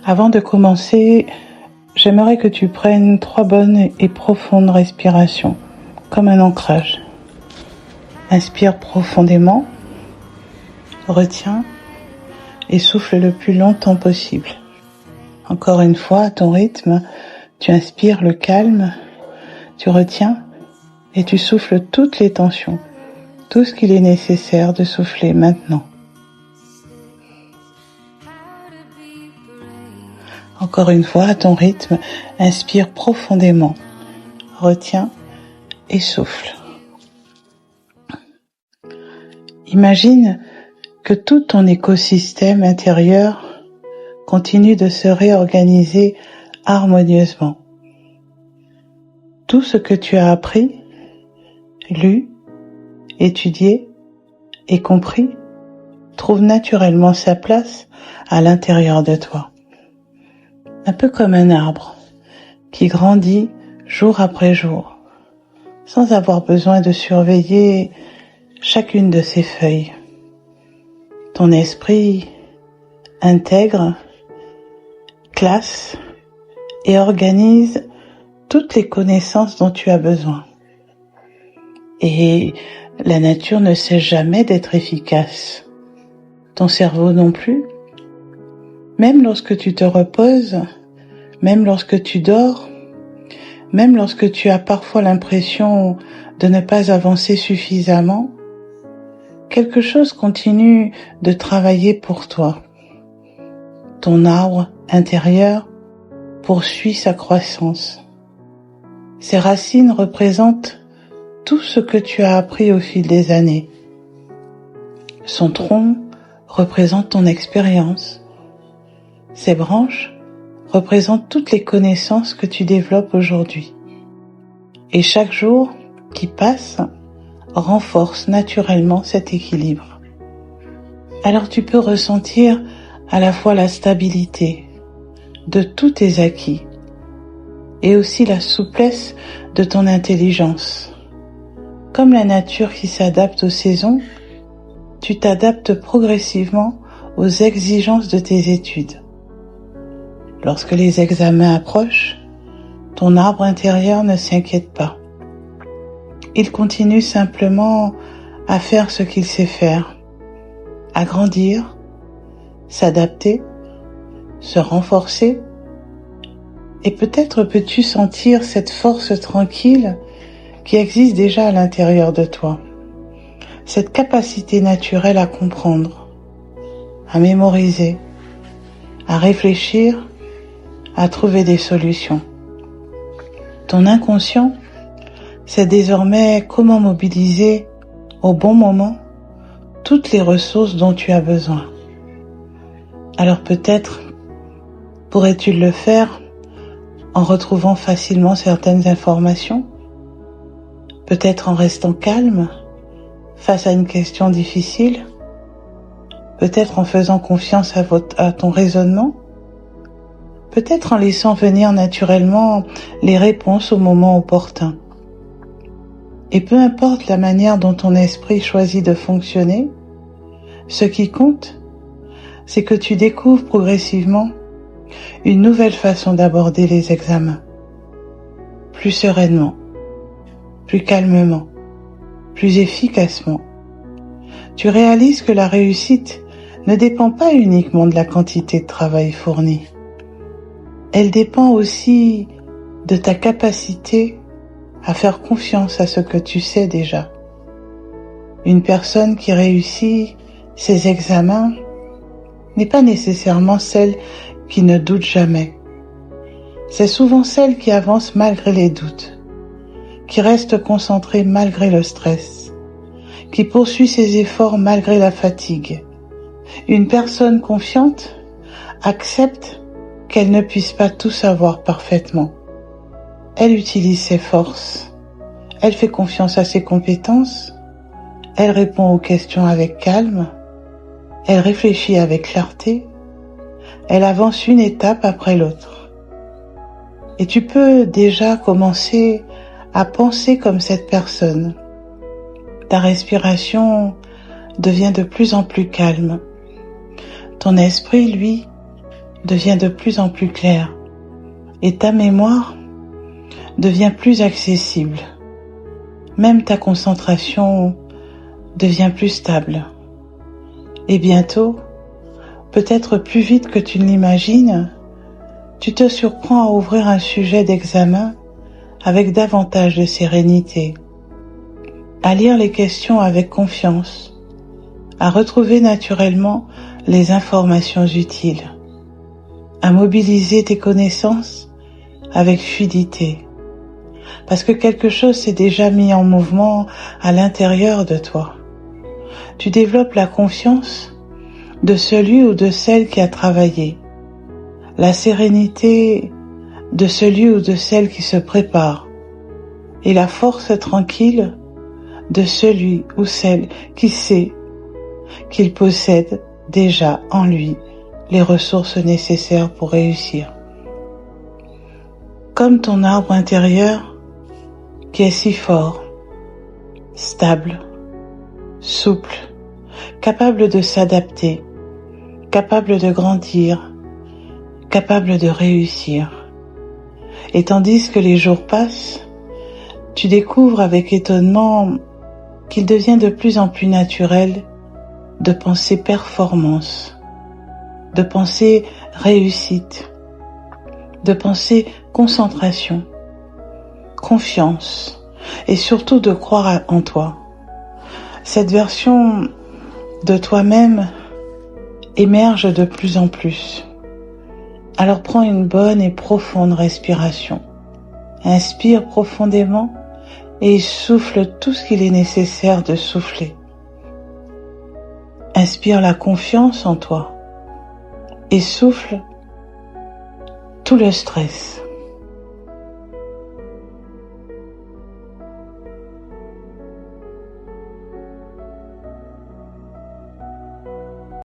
Avant de commencer, j'aimerais que tu prennes 3 bonnes et profondes respirations, comme un ancrage. Inspire profondément, retiens et souffle le plus longtemps possible. Encore une fois, à ton rythme, tu inspires le calme, tu retiens et tu souffles toutes les tensions, tout ce qu'il est nécessaire de souffler maintenant. Encore une fois, à ton rythme, inspire profondément, retiens et souffle. Imagine que tout ton écosystème intérieur continue de se réorganiser harmonieusement. Tout ce que tu as appris, lu, étudié et compris trouve naturellement sa place à l'intérieur de toi. Un peu comme un arbre qui grandit jour après jour, sans avoir besoin de surveiller chacune de ses feuilles. Ton esprit intègre, classe et organise toutes les connaissances dont tu as besoin. Et la nature ne cesse jamais d'être efficace. Ton cerveau non plus. Même lorsque tu te reposes, même lorsque tu dors, même lorsque tu as parfois l'impression de ne pas avancer suffisamment, quelque chose continue de travailler pour toi. Ton arbre intérieur poursuit sa croissance. Ses racines représentent tout ce que tu as appris au fil des années. Son tronc représente ton expérience. Ses branches représentent toutes les connaissances que tu développes aujourd'hui. Et chaque jour qui passe renforce naturellement cet équilibre. Alors tu peux ressentir à la fois la stabilité de tous tes acquis et aussi la souplesse de ton intelligence. Comme la nature qui s'adapte aux saisons, tu t'adaptes progressivement aux exigences de tes études. Lorsque les examens approchent, ton arbre intérieur ne s'inquiète pas. Il continue simplement à faire ce qu'il sait faire, à grandir, s'adapter, se renforcer. Et peut-être peux-tu sentir cette force tranquille qui existe déjà à l'intérieur de toi. Cette capacité naturelle à comprendre, à mémoriser, à réfléchir, à trouver des solutions. Ton inconscient sait désormais comment mobiliser au bon moment toutes les ressources dont tu as besoin. Alors peut-être pourrais-tu le faire en retrouvant facilement certaines informations, peut-être en restant calme face à une question difficile, peut-être en faisant confiance à ton raisonnement, peut-être en laissant venir naturellement les réponses au moment opportun. Et peu importe la manière dont ton esprit choisit de fonctionner, ce qui compte, c'est que tu découvres progressivement une nouvelle façon d'aborder les examens. Plus sereinement, plus calmement, plus efficacement. Tu réalises que la réussite ne dépend pas uniquement de la quantité de travail fourni. Elle dépend aussi de ta capacité à faire confiance à ce que tu sais déjà. Une personne qui réussit ses examens n'est pas nécessairement celle qui ne doute jamais. C'est souvent celle qui avance malgré les doutes, qui reste concentrée malgré le stress, qui poursuit ses efforts malgré la fatigue. Une personne confiante accepte qu'elle ne puisse pas tout savoir parfaitement. Elle utilise ses forces, elle fait confiance à ses compétences, elle répond aux questions avec calme, elle réfléchit avec clarté, elle avance une étape après l'autre. Et tu peux déjà commencer à penser comme cette personne. Ta respiration devient de plus en plus calme. Ton esprit, lui, devient de plus en plus claire et ta mémoire devient plus accessible. Même ta concentration devient plus stable. Et bientôt, peut-être plus vite que tu ne l'imagines, tu te surprends à ouvrir un sujet d'examen avec davantage de sérénité, à lire les questions avec confiance, à retrouver naturellement les informations utiles, à mobiliser tes connaissances avec fluidité, parce que quelque chose s'est déjà mis en mouvement à l'intérieur de toi. Tu développes la confiance de celui ou de celle qui a travaillé, la sérénité de celui ou de celle qui se prépare, et la force tranquille de celui ou celle qui sait qu'il possède déjà en lui les ressources nécessaires pour réussir. Comme ton arbre intérieur qui est si fort, stable, souple, capable de s'adapter, capable de grandir, capable de réussir. Et tandis que les jours passent, tu découvres avec étonnement qu'il devient de plus en plus naturel de penser performance, de penser réussite, de penser concentration, confiance et surtout de croire en toi. Cette version de toi-même émerge de plus en plus. Alors prends une bonne et profonde respiration. Inspire profondément et souffle tout ce qu'il est nécessaire de souffler. Inspire la confiance en toi et souffle tout le stress.